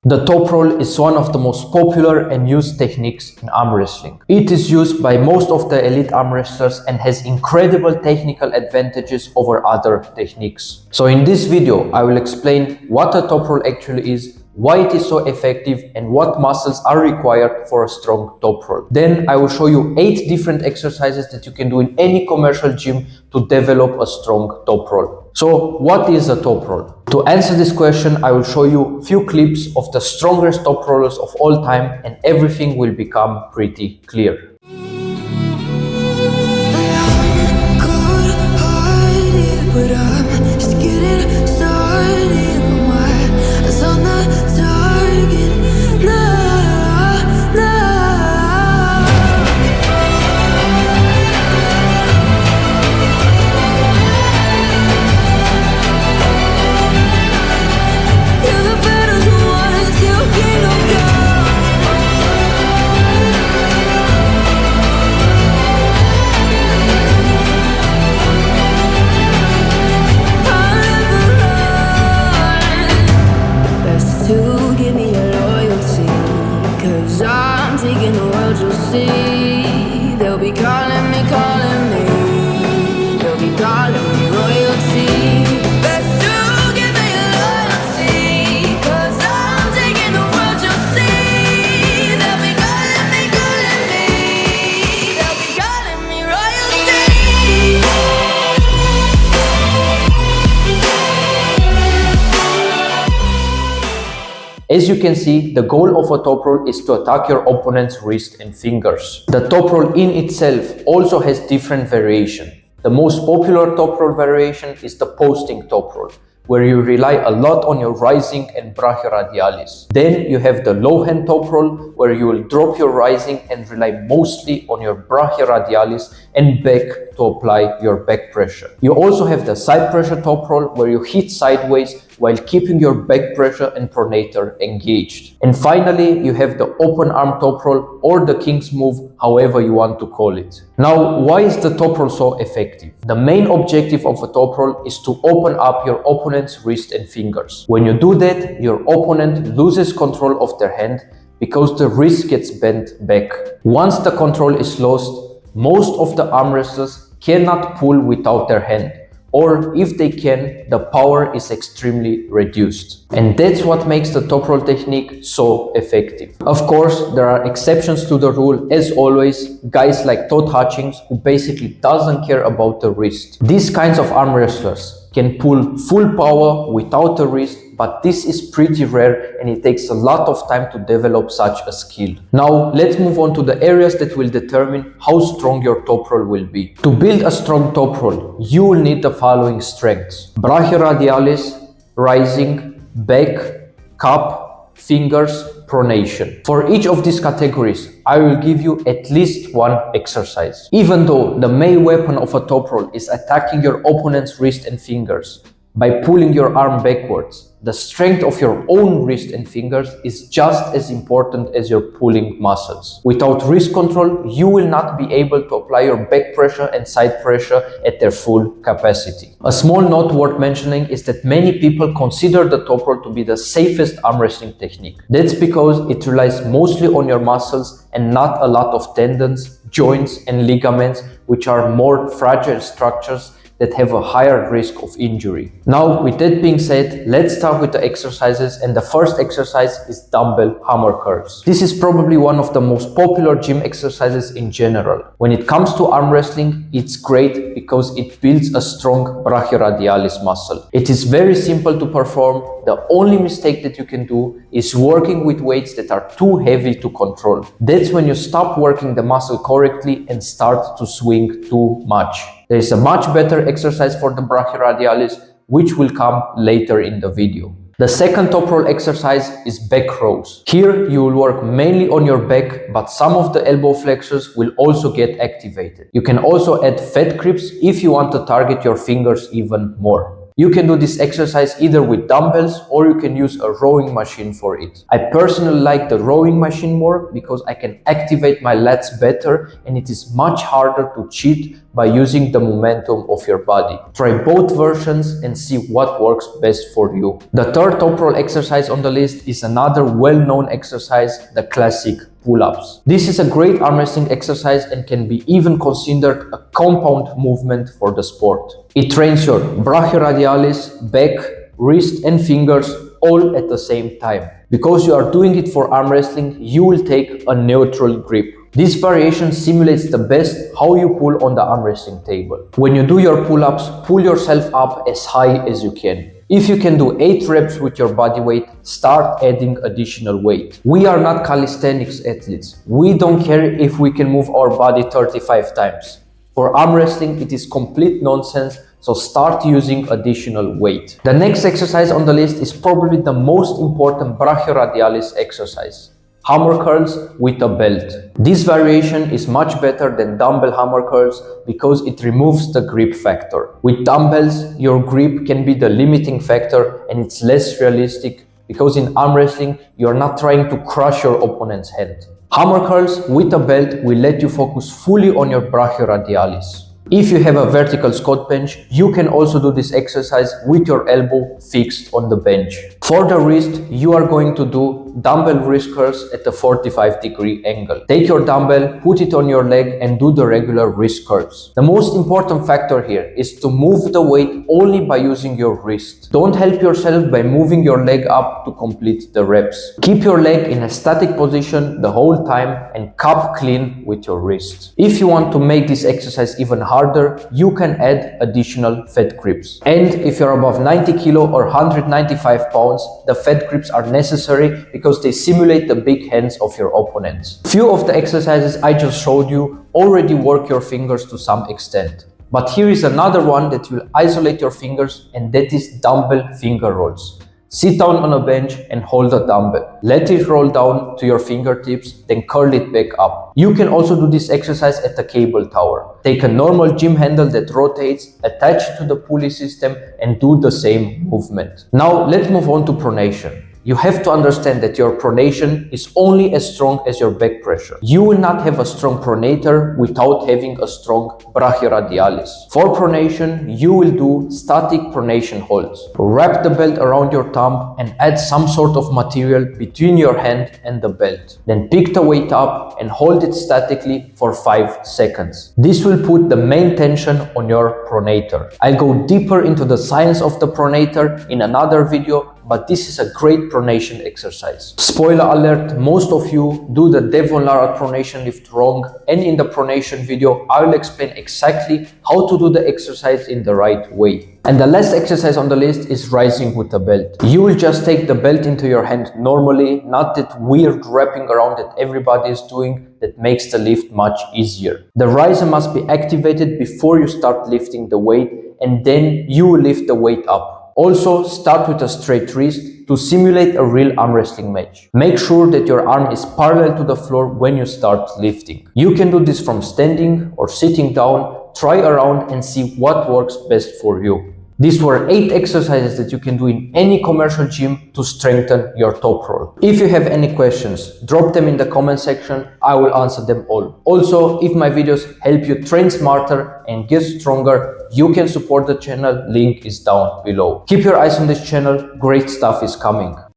The Toproll is one of the most popular and used techniques in arm wrestling. It is used by most of the elite arm wrestlers and has incredible technical advantages over other techniques. So in this video, I will explain what a Toproll actually is, why it is so effective, and what muscles are required for a strong Toproll. Then I will show you 8 different exercises that you can do in any commercial gym to develop a strong Toproll. So what is a Toproll? To answer this question, I will show you a few clips of the strongest Toprollers of all time, and everything will become pretty clear. As you can see, the goal of a Toproll is to attack your opponent's wrist and fingers. The Toproll in itself also has different variation. The most popular Toproll variation is the posting Toproll, where you rely a lot on your rising and brachioradialis. Then you have the low hand Toproll, where you will drop your rising and rely mostly on your brachioradialis and back to apply your back pressure. You also have the side pressure Toproll, where you hit sideways while keeping your back pressure and pronator engaged. And finally, you have the open arm Toproll, or the king's move, however you want to call it. Now, why is the Toproll so effective? The main objective of a Toproll is to open up your opponent's wrist and fingers. When you do that, your opponent loses control of their hand because the wrist gets bent back. Once the control is lost, most of the arm wrestlers cannot pull without their hand, or if they can, the power is extremely reduced. And that's what makes the Toproll technique so effective. Of course, there are exceptions to the rule, as always, guys like Todd Hutchings, who basically doesn't care about the wrist. These kinds of arm wrestlers can pull full power without the wrist, but this is pretty rare and it takes a lot of time to develop such a skill. Now, let's move on to the areas that will determine how strong your Toproll will be. To build a strong Toproll, you will need the following strengths: brachioradialis, rising, back, cup, fingers, pronation. For each of these categories, I will give you at least one exercise. Even though the main weapon of a Toproll is attacking your opponent's wrist and fingers by pulling your arm backwards, the strength of your own wrist and fingers is just as important as your pulling muscles. Without wrist control, you will not be able to apply your back pressure and side pressure at their full capacity. A small note worth mentioning is that many people consider the Toproll to be the safest arm wrestling technique. That's because it relies mostly on your muscles and not a lot of tendons, joints, and ligaments, which are more fragile structures that have a higher risk of injury. Now, with that being said, let's start with the exercises, and the first exercise is dumbbell hammer curls. This is probably one of the most popular gym exercises in general. When it comes to arm wrestling, it's great because it builds a strong brachioradialis muscle. It is very simple to perform. The only mistake that you can do is working with weights that are too heavy to control. That's when you stop working the muscle correctly and start to swing too much. There is a much better exercise for the brachioradialis, which will come later in the video. The second Toproll exercise is back rows. Here you will work mainly on your back, but some of the elbow flexors will also get activated. You can also add fat grips if you want to target your fingers even more. You can do this exercise either with dumbbells or you can use a rowing machine for it. I personally like the rowing machine more because I can activate my lats better and it is much harder to cheat by using the momentum of your body. Try both versions and see what works best for you. The third Toproll exercise on the list is another well-known exercise, the classic pull-ups. This is a great arm wrestling exercise and can be even considered a compound movement for the sport. It trains your brachioradialis, back, wrist and fingers all at the same time. Because you are doing it for arm wrestling, you will take a neutral grip. This variation simulates the best how you pull on the arm wrestling table. When you do your pull-ups, pull yourself up as high as you can. If you can do 8 reps with your body weight, start adding additional weight. We are not calisthenics athletes. We don't care if we can move our body 35 times. For arm wrestling, it is complete nonsense, so start using additional weight. The next exercise on the list is probably the most important brachioradialis exercise. Hammer curls with a belt. This variation is much better than dumbbell hammer curls because it removes the grip factor. With dumbbells, your grip can be the limiting factor and it's less realistic because in arm wrestling, you are not trying to crush your opponent's hand. Hammer curls with a belt will let you focus fully on your brachioradialis. If you have a vertical squat bench, you can also do this exercise with your elbow fixed on the bench. For the wrist, you are going to do dumbbell wrist curls at a 45-degree angle. Take your dumbbell, put it on your leg and do the regular wrist curls. The most important factor here is to move the weight only by using your wrist. Don't help yourself by moving your leg up to complete the reps. Keep your leg in a static position the whole time and cup clean with your wrist. If you want to make this exercise even harder, you can add additional fat grips. And if you're above 90 kilo or 195 pounds, the fat grips are necessary because they simulate the big hands of your opponents. Few of the exercises I just showed you already work your fingers to some extent. But here is another one that will isolate your fingers, and that is dumbbell finger rolls. Sit down on a bench and hold a dumbbell. Let it roll down to your fingertips, then curl it back up. You can also do this exercise at the cable tower. Take a normal gym handle that rotates, attach it to the pulley system and do the same movement. Now let's move on to pronation. You have to understand that your pronation is only as strong as your back pressure. You will not have a strong pronator without having a strong brachioradialis. For pronation, you will do static pronation holds. Wrap the belt around your thumb and add some sort of material between your hand and the belt. Then pick the weight up and hold it statically for 5 seconds. This will put the main tension on your pronator. I'll go deeper into the science of the pronator in another video, but this is a great pronation exercise. Spoiler alert, most of you do the Devon Lara pronation lift wrong, and in the pronation video I will explain exactly how to do the exercise in the right way. And the last exercise on the list is rising with a belt. You will just take the belt into your hand normally, not that weird wrapping around that everybody is doing that makes the lift much easier. The riser must be activated before you start lifting the weight, and then you will lift the weight up. Also, start with a straight wrist to simulate a real arm wrestling match. Make sure that your arm is parallel to the floor when you start lifting. You can do this from standing or sitting down. Try around and see what works best for you. These were 8 exercises that you can do in any commercial gym to strengthen your Toproll. If you have any questions, drop them in the comment section. I will answer them all. Also, if my videos help you train smarter and get stronger, you can support the channel. Link is down below. Keep your eyes on this channel. Great stuff is coming.